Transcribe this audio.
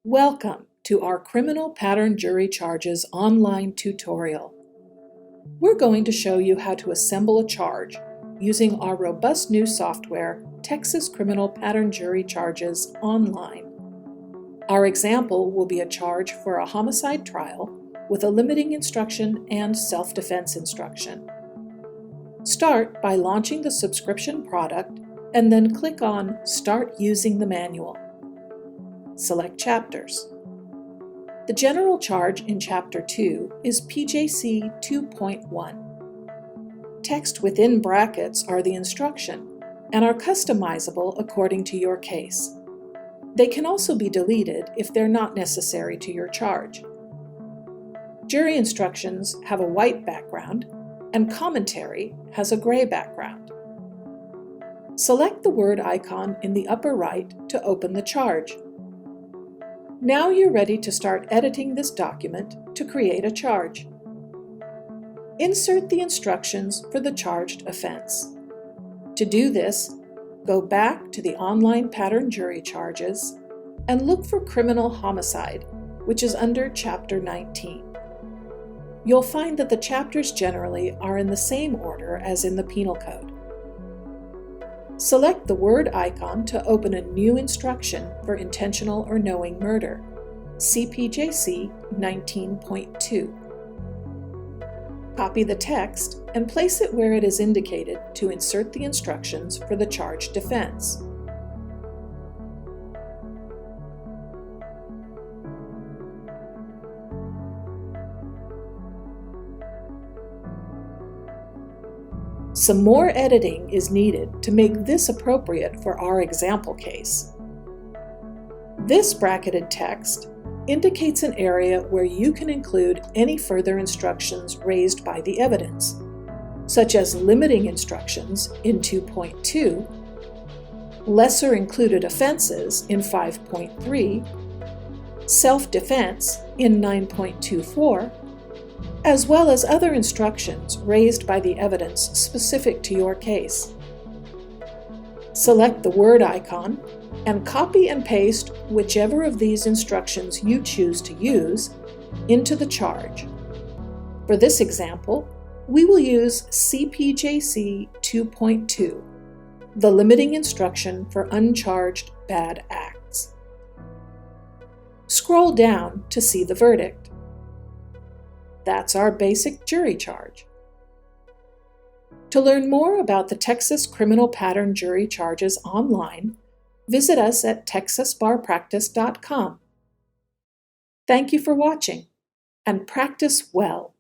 Welcome to our Criminal Pattern Jury Charges online tutorial. We're going to show you how to assemble a charge using our robust new software, Texas Criminal Pattern Jury Charges Online. Our example will be a charge for a homicide trial with a limiting instruction and self-defense instruction. Start by launching the subscription product and then click on Start Using the Manual. Select Chapters. The general charge in Chapter 2 is PJC 2.1. Text within brackets are the instruction and are customizable according to your case. They can also be deleted if they're not necessary to your charge. Jury instructions have a white background and commentary has a gray background. Select the word icon in the upper right to open the charge. Now you're ready to start editing this document to create a charge. Insert the instructions for the charged offense. To do this, go back to the online pattern jury charges and look for criminal homicide, which is under Chapter 19. You'll find that the chapters generally are in the same order as in the Penal Code. Select the word icon to open a new instruction for intentional or knowing murder, CPJC 19.2. Copy the text and place it where it is indicated to insert the instructions for the charged offense. Some more editing is needed to make this appropriate for our example case. This bracketed text indicates an area where you can include any further instructions raised by the evidence, such as limiting instructions in 2.2, lesser included offenses in 5.3, self-defense in 9.24, as well as other instructions raised by the evidence specific to your case. Select the word icon and copy and paste whichever of these instructions you choose to use into the charge. For this example, we will use CPJC 2.2, the limiting instruction for uncharged bad acts. Scroll down to see the verdict. That's our basic jury charge. To learn more about the Texas Criminal Pattern Jury Charges online, visit us at texasbarpractice.com. Thank you for watching, and practice well.